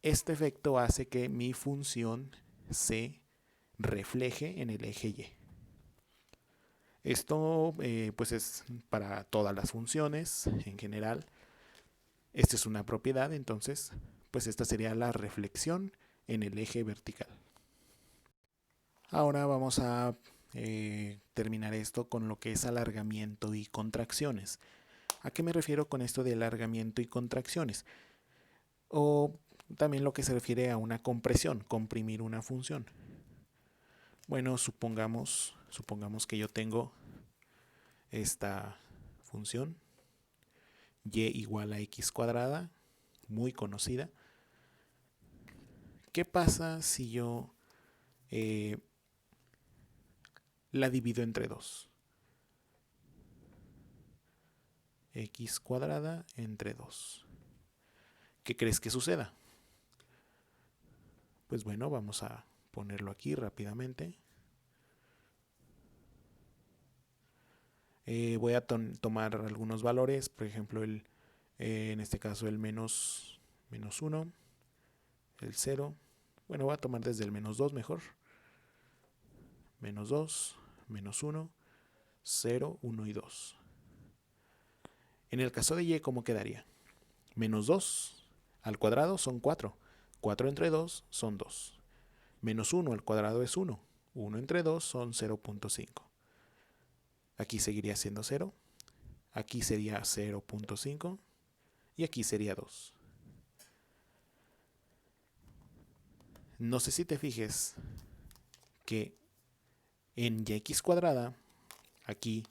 este efecto hace que mi función se refleje en el eje Y. Esto pues es para todas las funciones en general. Esta es una propiedad, entonces pues esta sería la reflexión en el eje vertical. Ahora vamos a terminar esto con lo que es alargamiento y contracciones. ¿A qué me refiero con esto de alargamiento y contracciones? O también lo que se refiere a una compresión, comprimir una función. Bueno, supongamos que yo tengo esta función y igual a x cuadrada, muy conocida. ¿Qué pasa si yo la divido entre 2? X cuadrada entre 2. ¿Qué crees que suceda? Pues bueno, vamos a ponerlo aquí rápidamente. Voy a tomar algunos valores, por ejemplo, en este caso el menos 1, el 0. Bueno, voy a tomar desde el menos 2 mejor. Menos 2, menos 1, 0, 1 y 2. En el caso de y, ¿cómo quedaría? Menos 2 al cuadrado son 4. 4 entre 2 son 2. Menos 1 al cuadrado es 1. 1 entre 2 son 0.5. Aquí seguiría siendo 0. Aquí sería 0.5. Y aquí sería 2. No sé si te fijes que en y x cuadrada, aquí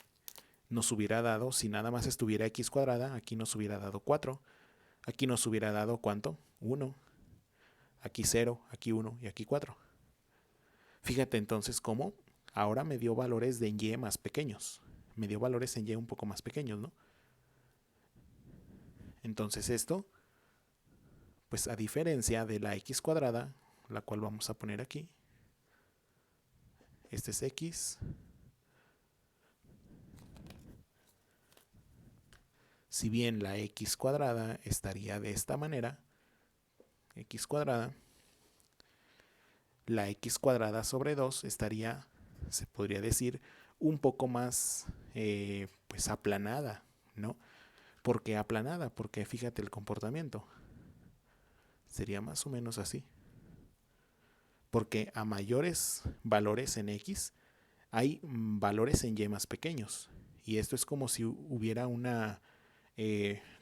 nos hubiera dado, si nada más estuviera x cuadrada, aquí nos hubiera dado 4. Aquí nos hubiera dado, ¿cuánto? 1. Aquí 0, aquí 1 y aquí 4. Fíjate entonces cómo ahora me dio valores de y más pequeños. Me dio valores en y un poco más pequeños, ¿no? Entonces esto, pues a diferencia de la x cuadrada, la cual vamos a poner aquí, este es x. Si bien la x cuadrada estaría de esta manera, x cuadrada, la x cuadrada sobre 2 estaría, se podría decir, un poco más pues aplanada, ¿no? ¿Por qué aplanada? Porque fíjate el comportamiento. Sería más o menos así. Porque a mayores valores en x, hay valores en y más pequeños. Y esto es como si hubiera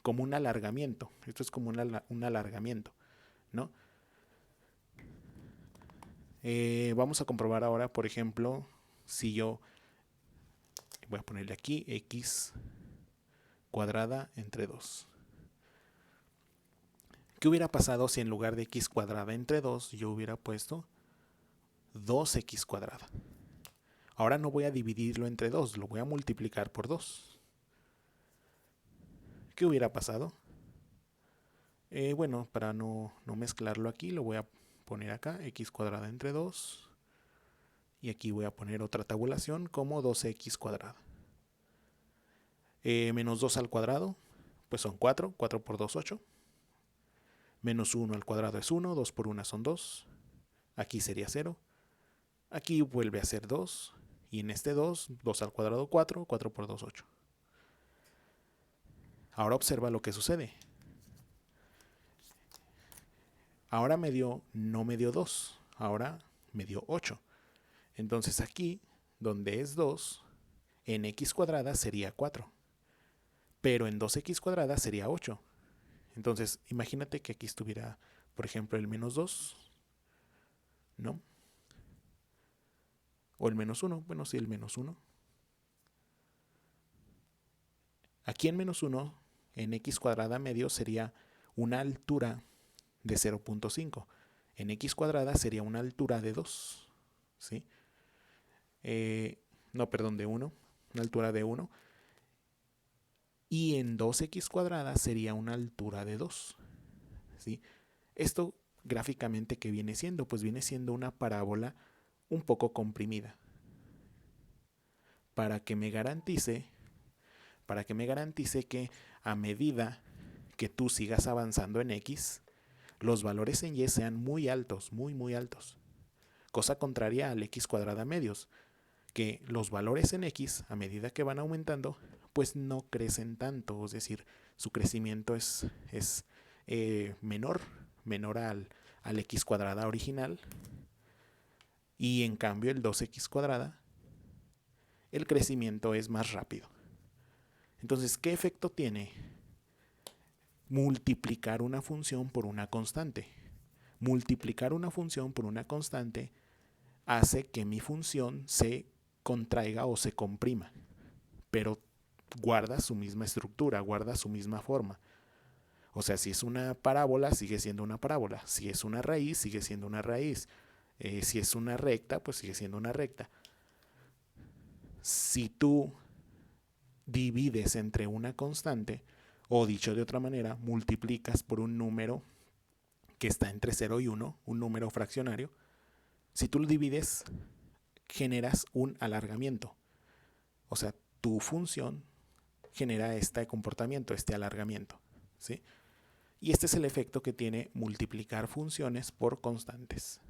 como un alargamiento. Esto es como un alargamiento, ¿no? Vamos a comprobar ahora, por ejemplo, si yo voy a ponerle aquí x cuadrada entre 2. ¿Qué hubiera pasado si en lugar de x cuadrada entre 2 yo hubiera puesto 2x cuadrada? Ahora no voy a dividirlo entre 2, lo voy a multiplicar por 2. ¿Qué hubiera pasado? Bueno, para no mezclarlo aquí, lo voy a poner acá, x cuadrada entre 2. Y aquí voy a poner otra tabulación como 2x cuadrada. Menos 2 al cuadrado, pues son 4. 4 por 2, 8. Menos 1 al cuadrado es 1. 2 por 1 son 2. Aquí sería 0. Aquí vuelve a ser 2. Y en este 2, 2 al cuadrado 4. 4 por 2, 8. Ahora observa lo que sucede. Ahora no me dio 2. Ahora me dio 8. Entonces aquí, donde es 2, en x cuadrada sería 4. Pero en 2x cuadrada sería 8. Entonces, imagínate que aquí estuviera, por ejemplo, el menos 2, ¿no? O el menos 1. Bueno, sí, el menos 1. Aquí en menos 1, en x cuadrada medio sería una altura de 0.5. En x cuadrada sería una altura de 2. ¿Sí? No, perdón, de 1. Una altura de 1. Y en 2x cuadrada sería una altura de 2. ¿Sí? Esto gráficamente, ¿qué viene siendo? Pues viene siendo una parábola un poco comprimida. Para que me garantice que a medida que tú sigas avanzando en x, los valores en y sean muy altos, muy, muy altos. Cosa contraria al x cuadrada medios, que los valores en x, a medida que van aumentando, pues no crecen tanto, es decir, su crecimiento es menor al x cuadrada original, y en cambio el 2x cuadrada, el crecimiento es más rápido. Entonces, ¿qué efecto tiene multiplicar una función por una constante? Multiplicar una función por una constante hace que mi función se contraiga o se comprima, pero guarda su misma estructura, guarda su misma forma. O sea, si es una parábola, sigue siendo una parábola. Si es una raíz, sigue siendo una raíz. Si es una recta, pues sigue siendo una recta. Si tú divides entre una constante, o dicho de otra manera, multiplicas por un número que está entre 0 y 1, un número fraccionario, si tú lo divides, generas un alargamiento. O sea, tu función genera este comportamiento, este alargamiento, ¿sí? Y este es el efecto que tiene multiplicar funciones por constantes.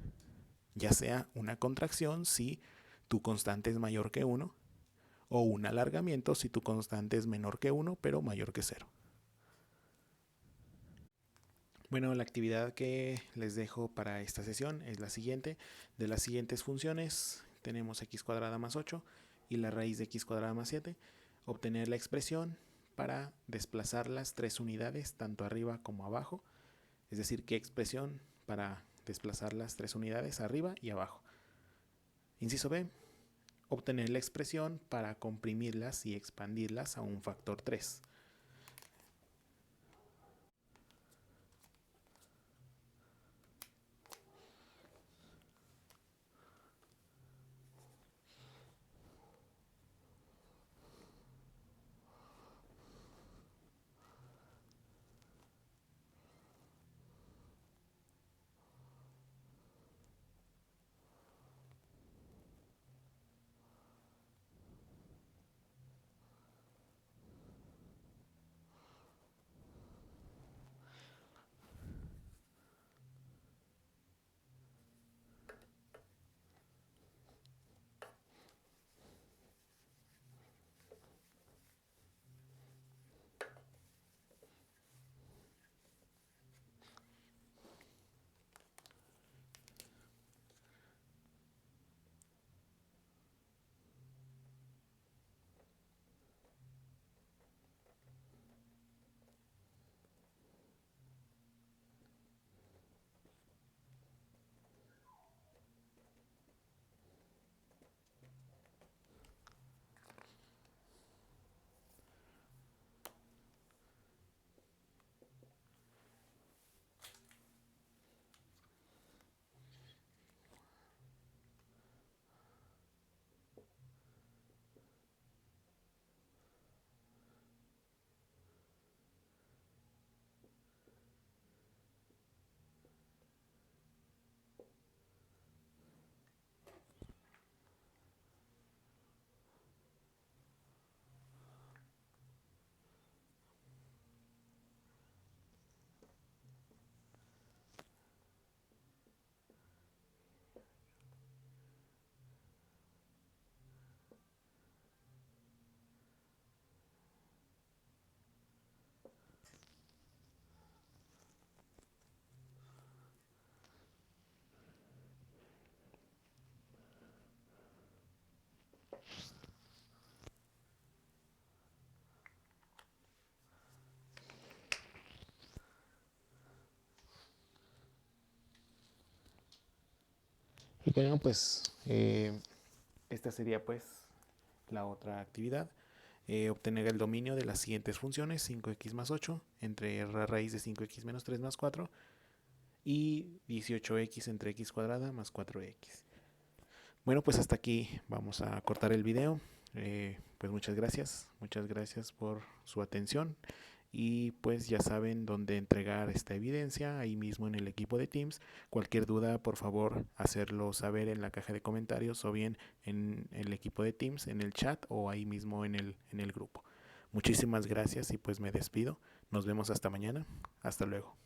Ya sea una contracción si tu constante es mayor que 1, o un alargamiento si tu constante es menor que 1 pero mayor que 0. Bueno, la actividad que les dejo para esta sesión es la siguiente. De las siguientes funciones tenemos x cuadrada más 8 y la raíz de x cuadrada más 7. Obtener la expresión para desplazar las 3 unidades tanto arriba como abajo. Es decir, qué expresión para desplazar las 3 unidades arriba y abajo. Inciso B. obtener la expresión para comprimirlas y expandirlas a un factor 3. Y bueno, pues esta sería pues la otra actividad. Obtener el dominio de las siguientes funciones: 5x más 8 entre la raíz de 5x menos 3 más 4 y 18x entre x cuadrada más 4x. Bueno, pues hasta aquí vamos a cortar el video. Pues muchas gracias por su atención. Y pues ya saben dónde entregar esta evidencia, ahí mismo en el equipo de Teams. Cualquier duda, por favor, hacerlo saber en la caja de comentarios o bien en el equipo de Teams, en el chat o ahí mismo en el grupo. Muchísimas gracias y pues me despido. Nos vemos hasta mañana. Hasta luego.